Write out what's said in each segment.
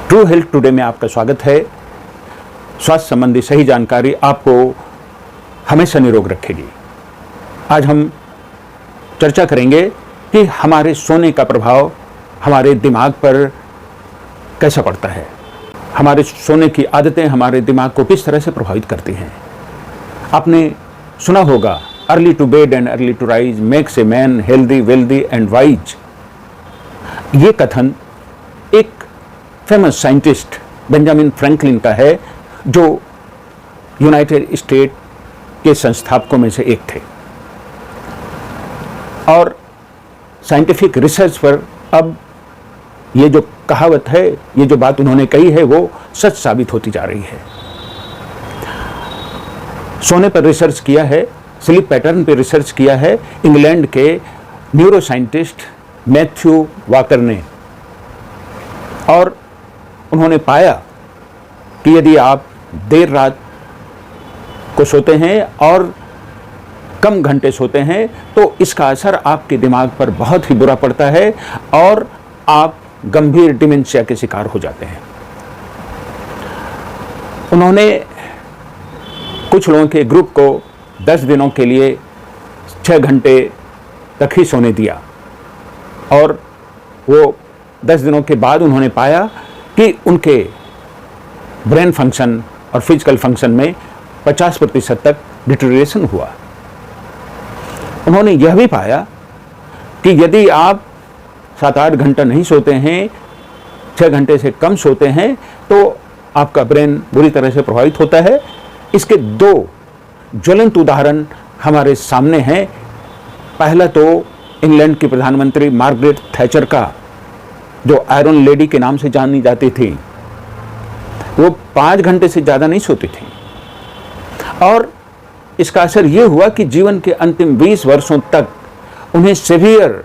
True health today में आपका स्वागत है। स्वास्थ्य संबंधी सही जानकारी आपको हमेशा निरोग रखेगी। आज हम चर्चा करेंगे कि हमारे सोने का प्रभाव हमारे दिमाग पर कैसा पड़ता है। हमारे सोने की आदतें हमारे दिमाग को किस तरह से प्रभावित करती हैं। आपने सुना होगा, early to bed and early to rise makes a man healthy wealthy and wise. ये कथन एक फेमस साइंटिस्ट बेंजामिन फ्रैंकलिन का है, जो यूनाइटेड स्टेट के संस्थापकों में से एक थे। और साइंटिफिक रिसर्च पर अब ये जो कहावत है, ये जो बात उन्होंने कही है, वो सच साबित होती जा रही है। सोने पर रिसर्च किया है, स्लीप पैटर्न पर रिसर्च किया है इंग्लैंड के न्यूरो साइंटिस्ट मैथ्यू वाकर ने। और उन्होंने पाया कि यदि आप देर रात को सोते हैं और कम घंटे सोते हैं तो इसका असर आपके दिमाग पर बहुत ही बुरा पड़ता है और आप गंभीर डिमेंशिया के शिकार हो जाते हैं। उन्होंने कुछ लोगों के ग्रुप को 10 दिनों के लिए 6 घंटे तक ही सोने दिया और वो 10 दिनों के बाद उन्होंने पाया कि उनके ब्रेन फंक्शन और फिजिकल फंक्शन में 50% तक डिटेरियोरेशन हुआ। उन्होंने यह भी पाया कि यदि आप 7-8 घंटा नहीं सोते हैं, 6 घंटे से कम सोते हैं, तो आपका ब्रेन बुरी तरह से प्रभावित होता है। इसके 2 ज्वलंत उदाहरण हमारे सामने हैं। पहला तो इंग्लैंड की प्रधानमंत्री मार्गरेट थैचर का, जो आयरन लेडी के नाम से जानी जाती थी। वो 5 घंटे से ज़्यादा नहीं सोती थी और इसका असर ये हुआ कि जीवन के अंतिम 20 वर्षों तक उन्हें सीवियर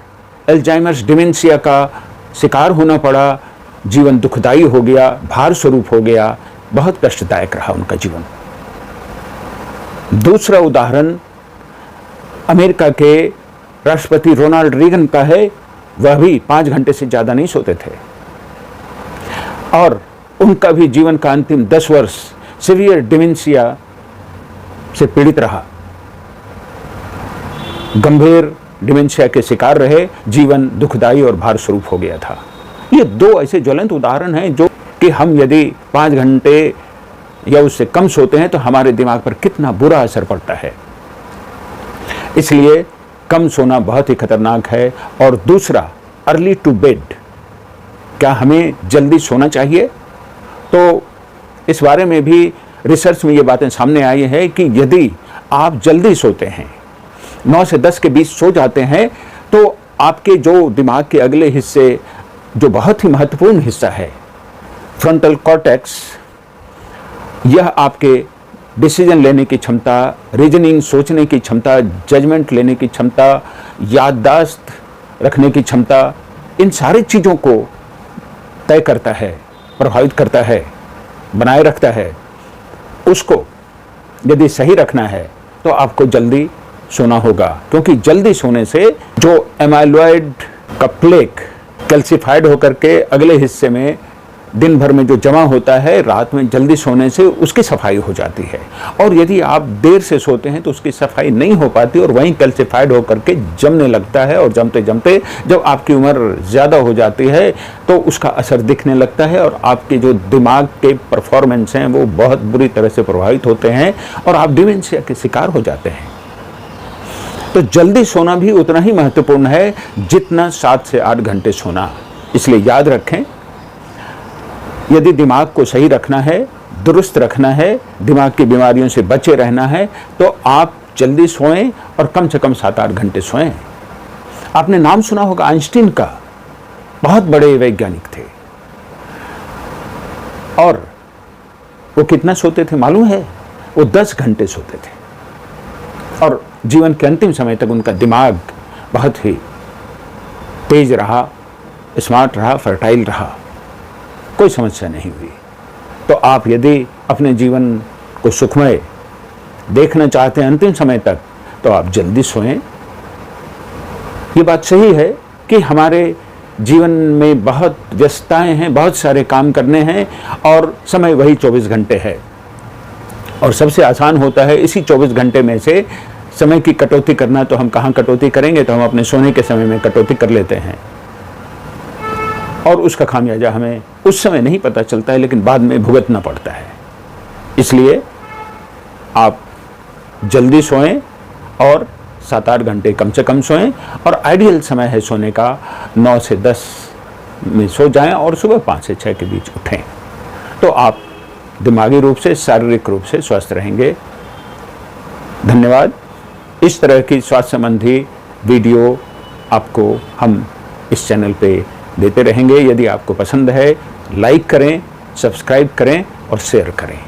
अल्जाइमर्स डिमेंशिया का शिकार होना पड़ा। जीवन दुखदाई हो गया, भार स्वरूप हो गया, बहुत कष्टदायक रहा उनका जीवन। दूसरा उदाहरण अमेरिका के राष्ट्रपति रोनाल्ड रीगन का है। वह भी 5 घंटे से ज़्यादा नहीं सोते थे और उनका भी जीवन का अंतिम 10 वर्ष सीवियर डिमेंशिया से पीड़ित रहा, गंभीर डिमेंशिया के शिकार रहे, जीवन दुखदाई और भार स्वरूप हो गया था। ये 2 ऐसे ज्वलंत उदाहरण हैं जो कि हम यदि 5 घंटे या उससे कम सोते हैं तो हमारे दिमाग पर कितना बुरा असर पड़ता है। इसलिए कम सोना बहुत ही खतरनाक है। और दूसरा, अर्ली टू बेड, क्या हमें जल्दी सोना चाहिए? तो इस बारे में भी रिसर्च में ये बातें सामने आई हैं कि यदि आप जल्दी सोते हैं, 9 से 10 के बीच सो जाते हैं, तो आपके जो दिमाग के अगले हिस्से, जो बहुत ही महत्वपूर्ण हिस्सा है, फ्रंटल कॉर्टेक्स, यह आपके डिसीजन लेने की क्षमता, रीजनिंग, सोचने की क्षमता, जजमेंट लेने की क्षमता, याददाश्त रखने की क्षमता, इन सारी चीज़ों को तय करता है, प्रभावित करता है, बनाए रखता है। उसको यदि सही रखना है तो आपको जल्दी सोना होगा, क्योंकि जल्दी सोने से जो एमाइलॉइड का प्लेक कैल्सिफाइड होकर के अगले हिस्से में दिन भर में जो जमा होता है, रात में जल्दी सोने से उसकी सफाई हो जाती है। और यदि आप देर से सोते हैं तो उसकी सफाई नहीं हो पाती और वहीं कैल्सिफाइड होकर के जमने लगता है और जमते जमते जब आपकी उम्र ज़्यादा हो जाती है तो उसका असर दिखने लगता है और आपके जो दिमाग के परफॉर्मेंस हैं वो बहुत बुरी तरह से प्रभावित होते हैं और आप डिमेंशिया के शिकार हो जाते हैं। तो जल्दी सोना भी उतना ही महत्वपूर्ण है जितना 7 से 8 घंटे सोना। इसलिए याद रखें, यदि दिमाग को सही रखना है, दुरुस्त रखना है, दिमाग की बीमारियों से बचे रहना है, तो आप जल्दी सोएं और कम से कम 7-8 घंटे सोएं। आपने नाम सुना होगा आइंस्टीन का, बहुत बड़े वैज्ञानिक थे और वो कितना सोते थे मालूम है? वो 10 घंटे सोते थे और जीवन के अंतिम समय तक उनका दिमाग बहुत ही तेज रहा, स्मार्ट रहा, फर्टाइल रहा, कोई समस्या नहीं हुई। तो आप यदि अपने जीवन को सुखमय देखना चाहते हैं अंतिम समय तक, तो आप जल्दी सोएं। ये बात सही है कि हमारे जीवन में बहुत व्यस्तताएं हैं, बहुत सारे काम करने हैं और समय वही 24 घंटे है। और सबसे आसान होता है इसी 24 घंटे में से समय की कटौती करना। तो हम कहाँ कटौती करेंगे, तो हम अपने सोने के समय में कटौती कर लेते हैं और उसका खामियाजा हमें उस समय नहीं पता चलता है, लेकिन बाद में भुगतना पड़ता है। इसलिए आप जल्दी सोएं और 7-8 घंटे कम से कम सोएं और आइडियल समय है सोने का 9 से 10 में सो जाएं और सुबह 5 से 6 के बीच उठें। तो आप दिमागी रूप से, शारीरिक रूप से स्वस्थ रहेंगे। धन्यवाद। इस तरह की स्वास्थ्य संबंधी वीडियो आपको हम इस चैनल पे देते रहेंगे। यदि आपको पसंद है, लाइक करें, सब्सक्राइब करें और शेयर करें।